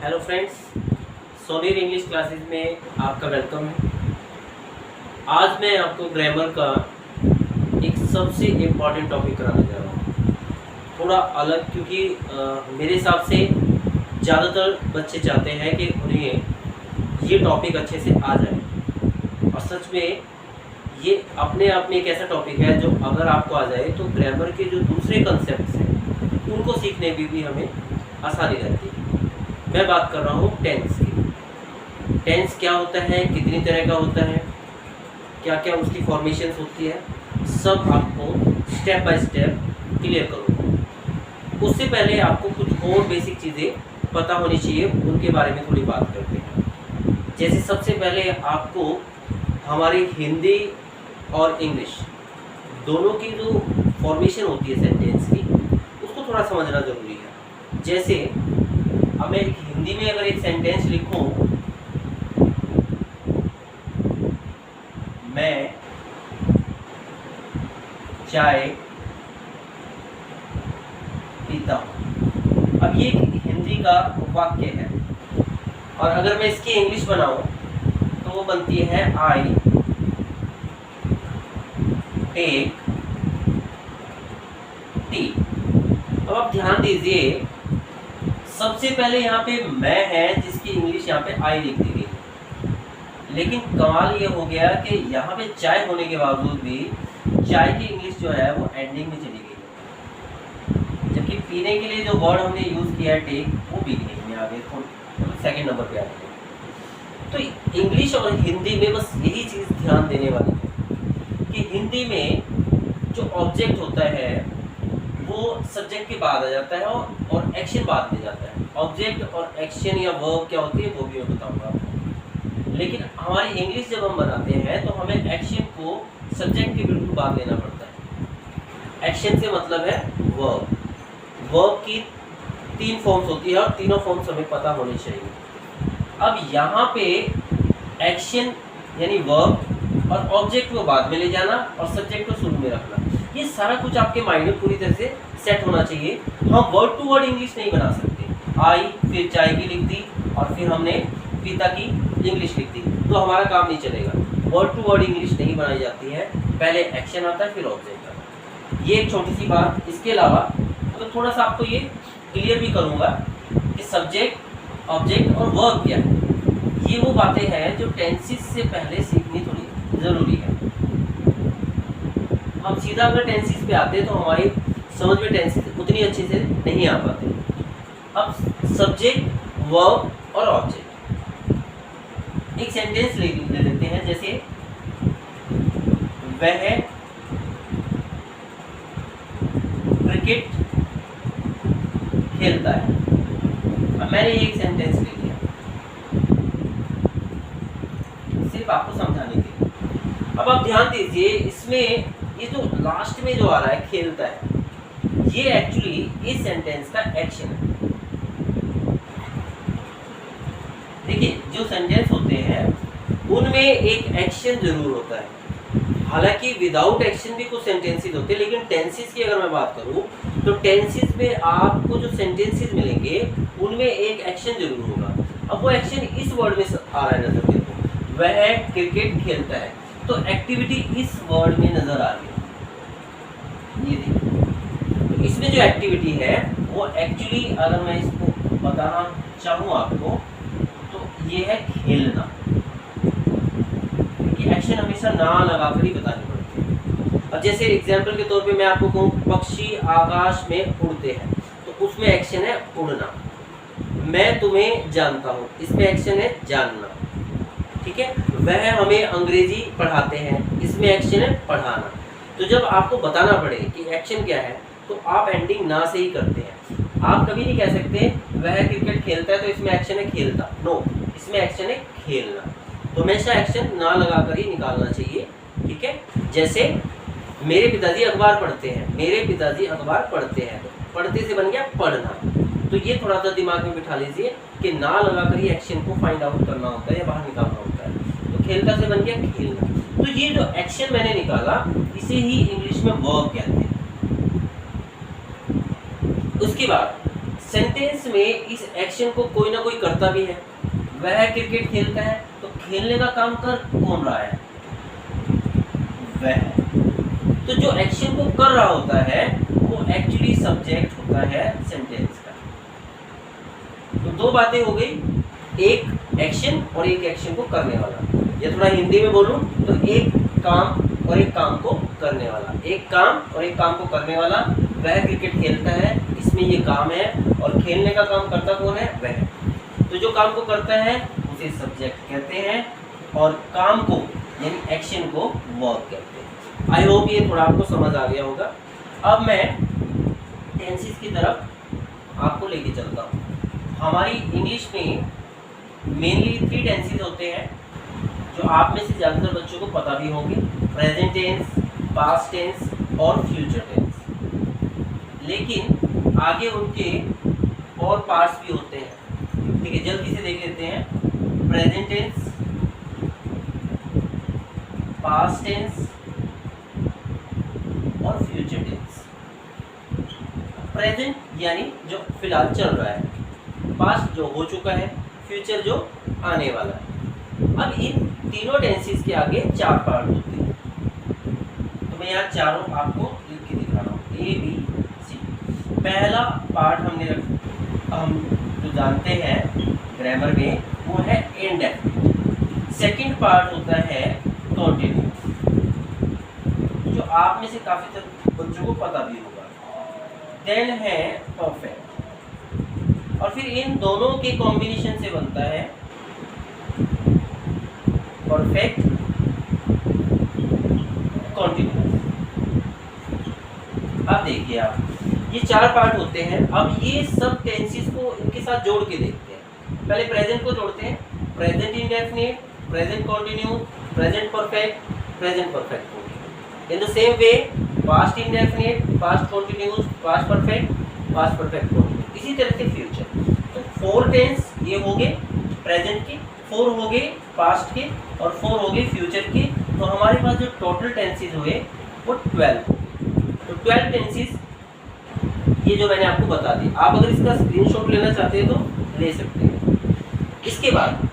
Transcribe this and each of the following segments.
Hello friends, सोनीर English classes में आपका welcome है। आज मैं आपको ग्रामर का एक सबसे इम्पॉर्टेंट टॉपिक कराने जा रहा हूँ। थोड़ा अलग, क्योंकि मेरे हिसाब से ज़्यादातर बच्चे चाहते हैं कि उन्हें ये टॉपिक अच्छे से आ जाए, और सच में ये अपने आप में एक ऐसा टॉपिक है जो अगर आपको आ जाए तो ग्रामर के जो दूसरे कंसेप्ट हैं उनको सीखने में भी हमें आसानी रहती है। मैं बात कर रहा हूँ टेंस की। टेंस क्या होता है, कितनी तरह का होता है, क्या क्या उसकी फॉर्मेशंस होती है, सब आपको स्टेप बाय स्टेप क्लियर करूँगा। उससे पहले आपको कुछ और बेसिक चीज़ें पता होनी चाहिए, उनके बारे में थोड़ी बात करते हैं। जैसे सबसे पहले आपको हमारी हिंदी और इंग्लिश दोनों की जो फॉर्मेशन होती है सेंटेंस की, उसको थोड़ा समझना ज़रूरी है। जैसे अब मैं हिंदी में अगर एक सेंटेंस लिखूं, मैं चाय पीता हूं, अब ये हिंदी का वाक्य है। और अगर मैं इसकी इंग्लिश बनाऊं तो वो बनती है आई टेक टी। अब आप ध्यान दीजिए, सबसे पहले यहाँ पे मैं है जिसकी इंग्लिश यहाँ पे आई लिख दी गई, लेकिन कमाल ये हो गया कि यहाँ पे चाय होने के बावजूद भी चाय की इंग्लिश जो है वो एंडिंग में चली गई, जबकि पीने के लिए जो वर्ड हमने यूज़ किया है टेक, वो बिगनिंग में आ गए, तो सेकेंड नंबर पे आ गए। तो इंग्लिश और हिंदी में बस यही चीज़ ध्यान देने वाली है कि हिंदी में जो ऑब्जेक्ट होता है वो सब्जेक्ट के बाद आ जाता है और एक्शन बाद में जाता है। ऑब्जेक्ट और एक्शन या वर्ब क्या होती है वो भी मैं बताऊंगा आपको। लेकिन हमारी इंग्लिश जब हम बनाते हैं तो हमें एक्शन को सब्जेक्ट के बिल्कुल बाद लेना पड़ता है। एक्शन से मतलब है वर्ब। वर्ब की 3 फॉर्म्स होती है और तीनों फॉर्म्स हमें पता होनी चाहिए। अब यहाँ पे एक्शन यानी वर्ब और ऑब्जेक्ट को बाद में ले जाना और सब्जेक्ट को शुरू में रखना, ये सारा कुछ आपके माइंड में पूरी तरह से सेट होना चाहिए। हम वर्ड टू वर्ड इंग्लिश नहीं बना सकते। आई फिर चाय की लिख दी और फिर हमने पिता की इंग्लिश लिख दी, तो हमारा काम नहीं चलेगा। वर्ड टू वर्ड इंग्लिश नहीं बनाई जाती है, पहले एक्शन आता है फिर ऑब्जेक्ट आता है। ये एक छोटी सी बात। इसके अलावा तो थोड़ा सा आपको ये क्लियर भी करूँगा कि सब्जेक्ट, ऑब्जेक्ट और वर्ब क्या है। ये वो बातें हैं जो टेंसेस से पहले सीखनी थोड़ी ज़रूरी है। हम सीधा अगर टेंसेस पे आते हैं तो हमारी समझ में टेंसेस उतनी अच्छे से नहीं आ पाते। अब सब्जेक्ट, वर्ब और ऑब्जेक्ट, एक सेंटेंस ले लेते हैं। जैसे वह क्रिकेट खेलता है। अब मैंने एक सेंटेंस ले लिया सिर्फ आपको समझाने के लिए। अब आप ध्यान दीजिए, इसमें ये जो लास्ट में जो आ रहा है खेलता है, ये एक्चुअली इस सेंटेंस का एक्शन है। देखिए, जो सेंटेंस होते हैं उनमें एक एक्शन जरूर होता है। हालांकि विदाउट एक्शन भी कुछ सेंटेंसेस होते हैं, लेकिन टेंसेस की अगर मैं बात करूं तो टेंसेस में आपको जो सेंटेंसेस मिलेंगे उनमें एक एक्शन जरूर होगा। अब वो एक्शन इस वर्ड में आ रहा है, नजर देखो, वह क्रिकेट खेलता है, तो एक्टिविटी इस वर्ड में नजर आ रही है। ये देखिए, तो इसमें जो एक्टिविटी है वो एक्चुअली अगर मैं इसको बताना चाहूँ आपको तो ये है खेलना। क्योंकि एक्शन हमेशा ना लगाकर ही बतानी पड़ती है। अब जैसे एग्जाम्पल के तौर पे मैं आपको कहूँ पक्षी आकाश में उड़ते हैं, तो उसमें एक्शन है उड़ना। मैं तुम्हें जानता हूँ, इसमें एक्शन है जानना। ठीक है, वह हमें अंग्रेजी पढ़ाते हैं, इसमें एक्शन है पढ़ाना। तो जब आपको बताना पड़े कि एक्शन क्या है तो आप एंडिंग ना से ही करते हैं। आप कभी नहीं कह सकते वह क्रिकेट खेलता है तो इसमें एक्शन है खेलता। नो, इसमें एक्शन है खेलना। तो हमेशा एक्शन ना लगाकर ही निकालना चाहिए। ठीक है, जैसे मेरे पिताजी अखबार पढ़ते हैं, मेरे पिताजी अखबार पढ़ते हैं, तो पढ़ते से बन गया पढ़ना। तो ये थोड़ा सा दिमाग में बिठा लीजिए कि ना लगाकर ही एक्शन को फाइंड आउट करना होता है या बाहर निकालना होता है। तो खेलता से बन गया खेलना। तो ये जो एक्शन मैंने निकाला इसे ही इंग्लिश में वर्ब कहते हैं। उसके बाद सेंटेंस में इस एक्शन को कोई ना कोई करता भी है। वह क्रिकेट खेलता है, तो खेलने का काम कर कौन रहा है? वह। तो जो एक्शन को कर रहा होता है वो एक्चुअली सब्जेक्ट होता है सेंटेंस का। तो दो बातें हो गई, एक एक्शन और एक एक्शन को करने वाला। या थोड़ा हिंदी में बोलूं तो एक काम और एक काम को करने वाला। एक काम और एक काम को करने वाला। वह क्रिकेट खेलता है, इसमें ये काम है, और खेलने का काम करता कौन है? वह। तो जो काम को करता है उसे सब्जेक्ट कहते हैं, और काम को यानी एक्शन को वर्ब कहते हैं। आई होप ये थोड़ा आपको समझ आ गया होगा। अब मैं टेंसेस की तरफ आपको लेके चलता हूँ। हमारी इंग्लिश में मेनली 3 टेंसेस होते हैं जो आप में से ज़्यादातर बच्चों को पता भी होंगे। प्रेजेंट टेंस, पास्ट टेंस और फ्यूचर टेंस। लेकिन आगे उनके और पार्ट्स भी होते हैं। ठीक है, जल्दी से देख लेते हैं। प्रेजेंट टेंस, पास्ट टेंस और फ्यूचर टेंस। प्रेजेंट यानी जो फिलहाल चल रहा है, पास्ट जो हो चुका है, फ्यूचर जो आने वाला है। अब इन तीनों टेंसेस के आगे 4 पार्ट होते हैं। तो मैं यहाँ चारों आपको लिख के दिखा रहा हूँ, A, B, C। पहला पार्ट हम जो जानते हैं ग्रामर में वो है इंडेफिनिट। सेकंड पार्ट होता है कॉन्टिन्यूअस, जो आप में से काफ़ी बच्चों को पता भी होगा। देन है परफेक्ट, और फिर इन दोनों के कॉम्बिनेशन से बनता है परफेक्ट कॉन्टिन्यूअस। अब देखिए आप, ये 4 पार्ट होते हैं। अब ये सब टेंसेस को इनके साथ जोड़ के देखते हैं। पहले प्रेजेंट को जोड़ते हैं, present indefinite, present continuous, present perfect, present perfect. In the same way past indefinite, past continuous, past perfect, past perfect continuous. इसी तरह से फ्यूचर। तो 4 टेंस ये हो गए प्रेजेंट के, 4 हो गए पास्ट के, और 4 हो गए फ्यूचर के। तो हमारे पास जो टोटल टेंसेस हुए वो 12 हो गए। तो 12 टेंसेस ये जो मैंने आपको बता दी। आप अगर इसका स्क्रीनशॉट लेना चाहते हैं तो ले सकते हैं। इसके बाद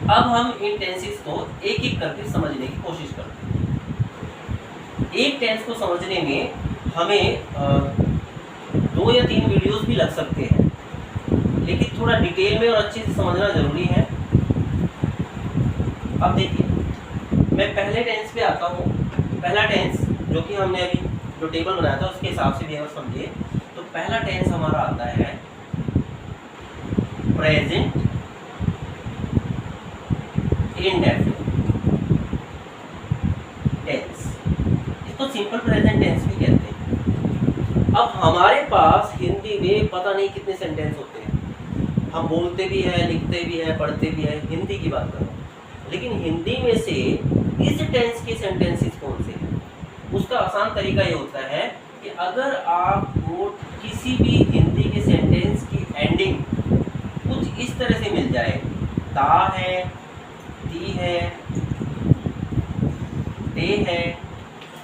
अब हम इन टेंसेस को एक एक करके समझने की कोशिश करते हैं। एक टेंस को समझने में हमें 2 या 3 वीडियोस भी लग सकते हैं, लेकिन थोड़ा डिटेल में और अच्छे से समझना जरूरी है। अब देखिए, मैं पहले टेंस पे आता हूँ। पहला टेंस जो कि हमने अभी जो टेबल बनाया था उसके हिसाब से भी अगर समझिए तो पहला टेंस हमारा आता है प्रेजेंट इंडेफिनिट टेंस। इसको सिंपल प्रेजेंट टेंस भी कहते हैं। अब हमारे पास हिंदी में पता नहीं कितने सेंटेंस होते हैं। हम बोलते भी हैं, लिखते भी हैं, पढ़ते भी हैं। हिंदी की बात करो, लेकिन हिंदी में से इस टेंस के सेंटेंसेस कौन से हैं? उसका आसान तरीका ये होता है कि अगर आपको किसी भी हिंदी के सेंटेंस की एंडिंग कुछ इस तरह से मिल जाए, ता है, ती है, ते है,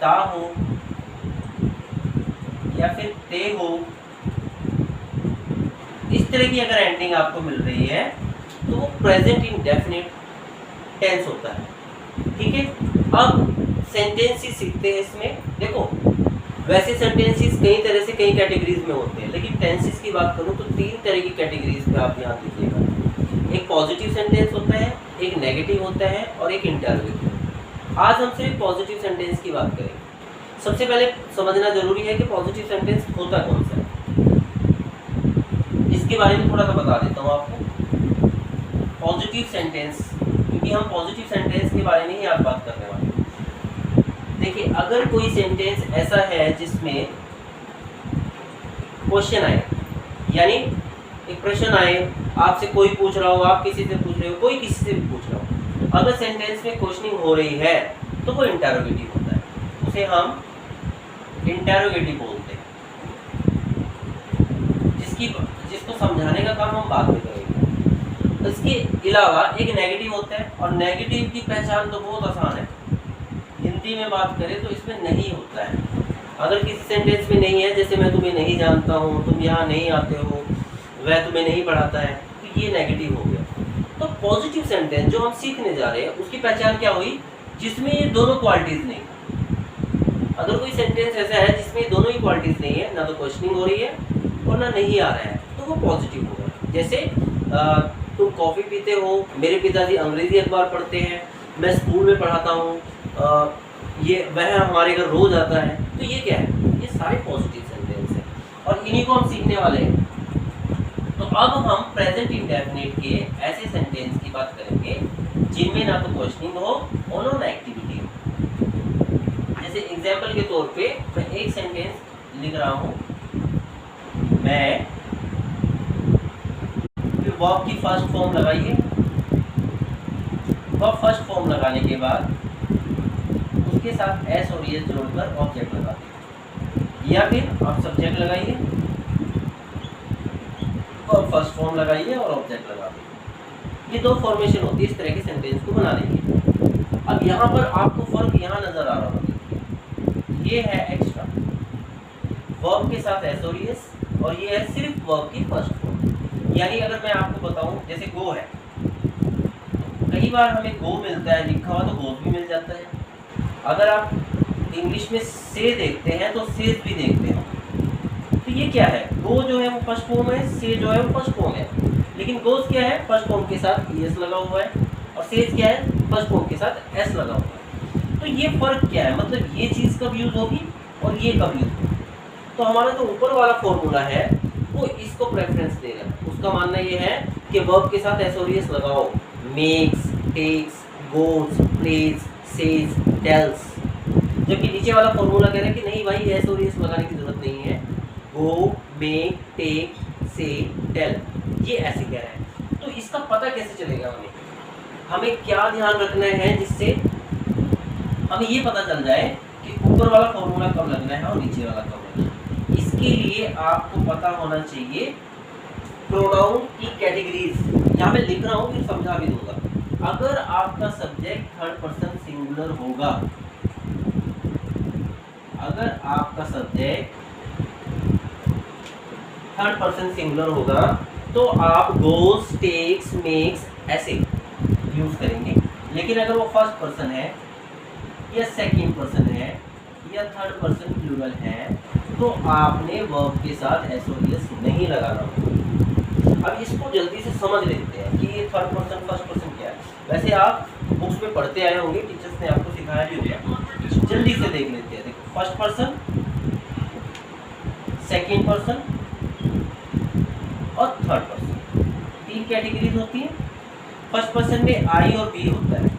ता हो या फिर ते हो, इस तरह की अगर एंडिंग आपको मिल रही है तो वो प्रेजेंट इंडेफिनिट टेंस होता है। ठीक है, अब सेंटेंसेस सीखते हैं इसमें। देखो, वैसे सेंटेंसेस कई तरह से कई कैटेगरीज में होते हैं, लेकिन टेंसेस की बात करूँ तो 3 तरह की कैटेगरीज पे आप ध्यान दीजिएगा। एक पॉजिटिव सेंटेंस होता है, एक नेगेटिव होता है और एक इंटरोगेटिव। आज हम सिर्फ पॉजिटिव सेंटेंस की बात करेंगे। सबसे पहले समझना जरूरी है कि पॉजिटिव सेंटेंस होता कौन सा है। इसके बारे में थोड़ा सा बता देता हूँ आपको। पॉजिटिव सेंटेंस, क्योंकि हम पॉजिटिव सेंटेंस के बारे में ही आज बात करने वाले हैं। देखिए, अगर कोई सेंटेंस ऐसा है जिसमें क्वेश्चन आए, यानी एक प्रश्न आए, आपसे कोई पूछ रहा हो, आप किसी से पूछ रहे हो, कोई किसी से भी पूछ रहा हो, अगर सेंटेंस में क्वेश्चनिंग हो रही है तो वो इंटरोगेटिव होता है। उसे हम इंटरोगेटिव बोलते हैं, जिसको समझाने का काम हम बाद में करेंगे। इसके अलावा एक नेगेटिव होता है, और नेगेटिव की पहचान तो बहुत आसान है। हिंदी में बात करें तो इसमें नहीं होता है। अगर किसी सेंटेंस में नहीं है, जैसे मैं तुम्हें नहीं जानता हूँ, तुम यहाँ नहीं आते हो, वह तुम्हें नहीं पढ़ाता है, तो ये नेगेटिव हो गया। तो पॉजिटिव सेंटेंस जो हम सीखने जा रहे हैं उसकी पहचान क्या हुई, जिसमें ये दोनों क्वालिटीज नहीं। अगर कोई सेंटेंस ऐसा है जिसमें दोनों ही क्वालिटीज नहीं है, ना तो क्वेश्चनिंग हो रही है और ना नहीं आ रहा है, तो वो पॉजिटिव होगा। जैसे तुम कॉफ़ी पीते हो, मेरे पिताजी अंग्रेजी अखबार पढ़ते हैं, मैं स्कूल में पढ़ाता हूँ, ये वह हमारे घर रोज आता है, तो ये क्या है, ये सारे पॉजिटिव सेंटेंस हैं और इन्हीं को हम सीखने वाले हैं। तो अब हम प्रेजेंट इंडेफिनिट के ऐसे सेंटेंस की बात करेंगे जिनमें ना तो क्वेश्चनिंग हो और ना एक्टिविटी हो। जैसे एग्जांपल के तौर पे मैं एक सेंटेंस लिख रहा हूँ, मैं, फिर वर्ब की फर्स्ट फॉर्म लगाइए, वर्ब फर्स्ट फॉर्म लगाने के बाद उसके साथ एस और एस जोड़कर ऑब्जेक्ट लगा दें, या फिर आप सब्जेक्ट लगाइए, फर्स्ट फॉर्म लगाइए और ऑब्जेक्ट लगा दें। ये दो फॉर्मेशन होती है इस तरह के सेंटेंस को बनाने की। अब यहाँ पर आपको फर्क यहाँ नजर आ रहा होगा, ये है एक्स्ट्रा वर्ब के साथ एस और एस, और ये है सिर्फ वर्ब की फर्स्ट फॉर्म। यानी अगर मैं आपको बताऊं, जैसे गो है, कई बार हमें गो मिलता है लिखा हुआ, तो गो भी मिल जाता है। अगर आप इंग्लिश में से देखते हैं तो सेज भी देखते हैं, तो ये क्या है, गो जो है वो फर्स्ट फॉर्म है, से जो है वो फर्स्ट फॉर्म है, लेकिन गोस क्या है, फर्स्ट फॉर्म के साथ एस लगा हुआ है, और सेज क्या है, फर्स्ट फॉर्म के साथ एस लगा हुआ है। तो ये फर्क क्या है, मतलब ये चीज़ कब यूज होगी और ये कब यूज होगी। तो हमारा जो ऊपर वाला फॉर्मूला है वो इसको प्रेफरेंस देगा। उसका मानना ये है कि वर्ब के साथ एस और एस लगाओ, मेक्स, टेक्स, गोस, प्लेज, सेज, टेल्स। जबकि नीचे वाला फॉर्मूला कह रहा है कि नहीं भाई, एस और एस लगाने की जरूरत नहीं है, गो, मेक, टेक, से, टेल, ये ऐसे कह रहा है। तो इसका पता कैसे चलेगा हमें क्या ध्यान रखना है जिससे हमें ये पता चल जाए कि ऊपर वाला फॉर्मूला कब लगना है और नीचे वाला कब लगना है। इसके लिए आपको पता होना चाहिए प्रोनाउन की कैटेगरीज। यहाँ मैं लिख रहा हूँ, फिर समझा भी दूंगा। अगर आपका सब्जेक्ट थर्ड पर्सन सिंगुलर होगा, अगर आपका सब्जेक्ट थर्ड पर्सन सिंगुलर होगा तो आप गोस, टेक्स, मेक्स ऐसे यूज करेंगे। लेकिन अगर वो फर्स्ट पर्सन है या सेकंड पर्सन है या थर्ड पर्सन प्लूरल है तो आपने वर्ब के साथ एस और एस नहीं लगाना होगा। अब इसको जल्दी से समझ लेते हैं कि ये थर्ड पर्सन फर्स्ट पर्सन क्या है। वैसे आप बुक्स में पढ़ते आए होंगे, टीचर्स ने आपको सिखाया भी होगा, जल्दी से देख लेते हैं। देखो, फर्स्ट पर्सन, सेकंड पर्सन और थर्ड पर्सन, तीन कैटेगरीज होती है। फर्स्ट पर्सन में आई और बी होता है,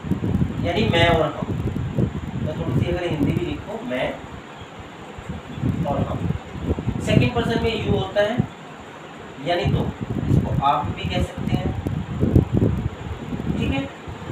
यानी मैं और हम। मैं थोड़ी सी अगर हिंदी भी लिखूं, मैं और हम। सेकंड पर्सन में यू होता है, यानी तो, इसको आप भी कह सकते हैं, ठीक है।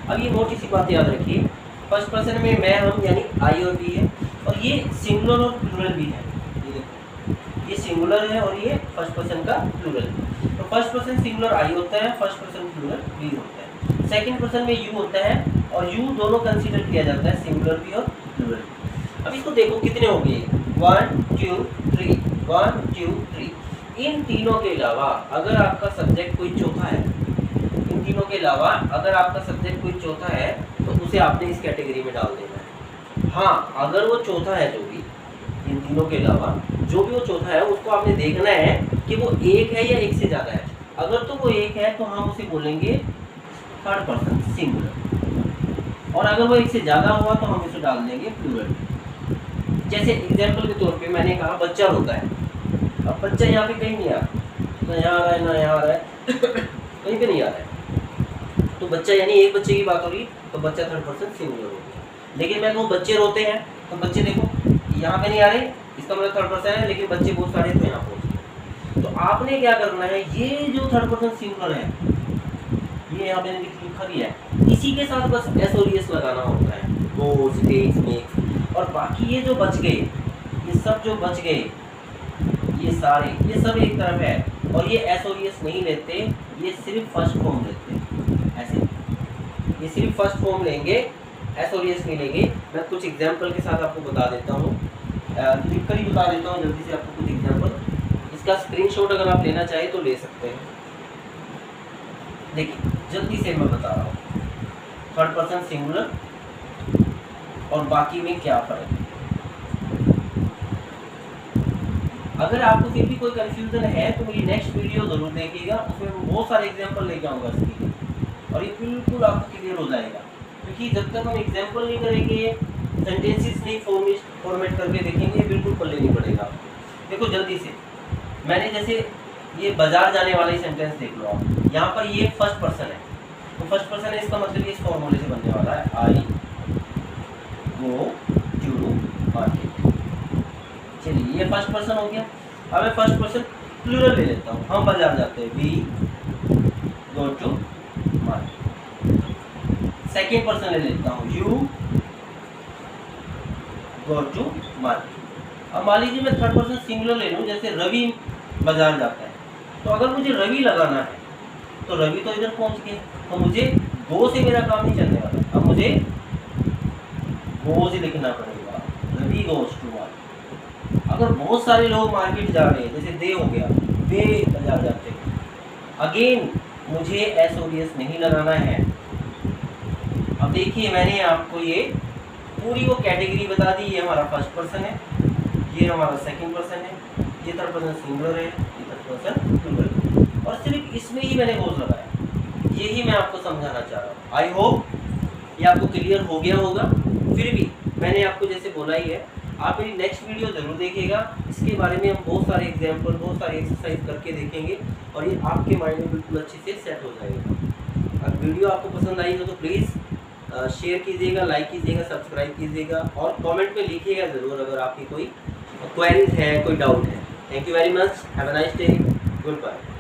अब ये मोटी सी बात याद रखिए, फर्स्ट पर्सन में मैं, हम, यानी आई और बी है, और ये सिंगुलर और प्लूरल भी है। ये देखो, ये सिंगुलर है और ये फर्स्ट पर्सन का प्लूरल है। तो फर्स्ट पर्सन सिंगुलर आई होता है, फर्स्ट पर्सन प्लूरल बी होता है। सेकंड पर्सन में यू होता है, और यू दोनों कंसीडर किया जाता है, सिंगुलर भी और प्लूरल भी। अब इसको देखो कितने हो गए, 1 2 3, 1 2 3। इन तीनों के अलावा अगर आपका सब्जेक्ट कोई चौथा है, इन तीनों के अलावा अगर आपका सब्जेक्ट कोई चौथा है तो उसे आपने इस कैटेगरी में डाल देना है। हाँ, अगर वो चौथा है, जो भी इन तीनों के अलावा जो भी वो चौथा है, उसको आपने देखना है कि वो एक है या एक से ज़्यादा है। अगर तो वो एक है तो हम उसे बोलेंगे थर्ड पर्सन सिंगुलर, और अगर वो एक से ज़्यादा हुआ तो हम इसे डाल देंगे प्लूरल। जैसे एग्जाम्पल के तौर पे मैंने कहा बच्चा रोता है। अब बच्चा यहाँ पे कहीं नहीं आ रहा, ना यहाँ आ रहा है ना यहाँ आ रहा है कहीं पे नहीं आ रहा है। तो बच्चा यानी एक बच्चे की बात हो रही, तो बच्चा थर्ड पर्सन सिंगुलर हो गया। लेकिन मैं कहूँ बच्चे रोते हैं, तो बच्चे देखो यहाँ पे नहीं आ रहे, इसका मतलब थर्ड पर्सन है, लेकिन बच्चे बहुत सारे तो यहाँ पहुँच गए। तो आपने क्या करना है, ये जो थर्ड पर्सन सिंगुलर है, ये यहाँ मैंने लिखा भी है, इसी के साथ बस एस और एस लगाना होता है, गोस, टेक्स, मेक्स। और बाकी ये जो बच गए, ये सब जो बच गए, ये सारे, ये सब एक तरफ है, और ये एस और एस नहीं लेते, ये सिर्फ फर्स्ट फॉर्म लेते हैं। ऐसे ये सिर्फ फर्स्ट फॉर्म लेंगे, एस और एस नहीं लेंगे। मैं कुछ एग्जाम्पल के साथ आपको बता देता हूँ। लिख कर ही बता देता हूँ जल्दी से आपको कुछ एग्जाम्पल। इसका स्क्रीनशॉट अगर आप लेना चाहें तो ले सकते हैं। देखिए जल्दी से मैं बता रहा हूँ, थर्ड पर्सन सिंगुलर और बाकी में क्या फ़र्क है। अगर आपको फिर भी कोई कंफ्यूजन है तो मेरी नेक्स्ट वीडियो ज़रूर देखिएगा, उसमें मैं बहुत सारे एग्जाम्पल लेके आऊँगा इसके और ये बिल्कुल आपको क्लियर हो जाएगा। क्योंकि जब तक हम एग्जाम्पल नहीं करेंगे, सेंटेंसेस नहीं फॉर्मेट करके देखेंगे, बिल्कुल पल्ले नहीं पड़ेगा। देखो जल्दी से, मैंने जैसे ये बाजार जाने वाला ही सेंटेंस देख लो आप, यहाँ पर ये फर्स्ट पर्सन है, तो फर्स्ट पर्सन है, इसका मतलब ये इस फॉर्मूले से बनने वाला है, आई गो टू मार्केट। चलिए ये फर्स्ट पर्सन हो गया। अब मैं फर्स्ट पर्सन प्लूरल ले लेता हूँ, हम बाजार जाते हैं, we go to market. Second person ले लेता हूँ, यू गो टू मार्केट। अब मान लीजिए मैं थर्ड पर्सन सिंगुलर ले लूँ, जैसे रवि बाजार जाता है, तो अगर मुझे रवि लगाना है तो रवि तो इधर पहुँच गया, तो मुझे गो से मेरा काम नहीं चलने वाला, अब मुझे गो से लिखना पड़ेगा, रवि गोज टू मार्केट। अगर बहुत सारे लोग मार्केट जा रहे हैं, जैसे दे हो गया, वे बाजार जाते हैं, अगेन मुझे एस और एस नहीं लगाना है। अब देखिए मैंने आपको ये पूरी वो कैटेगरी बता दी, ये हमारा फर्स्ट पर्सन है, ये हमारा सेकंड पर्सन है, ये थर्ड पर्सन सिंगुलर है, ये थर्ड पर्सन प्लूरल है, और सिर्फ इसमें ही मैंने गोज लगाया। यही मैं आपको समझाना चाह रहा हूँ। आई होप ये आपको क्लियर हो गया होगा। फिर भी मैंने आपको जैसे बोला ही है, आप मेरी नेक्स्ट वीडियो ज़रूर देखिएगा, इसके बारे में हम बहुत सारे एग्जाम्पल, बहुत सारे एक्सरसाइज करके देखेंगे और ये आपके माइंड में बिल्कुल अच्छे से सेट हो जाएगा। अगर वीडियो आपको पसंद आई हो तो प्लीज़ शेयर कीजिएगा, लाइक कीजिएगा, सब्सक्राइब कीजिएगा और कमेंट में लिखिएगा ज़रूर अगर आपकी कोई क्वेरीज है, कोई डाउट है। Thank you very much, have a nice day, good bye.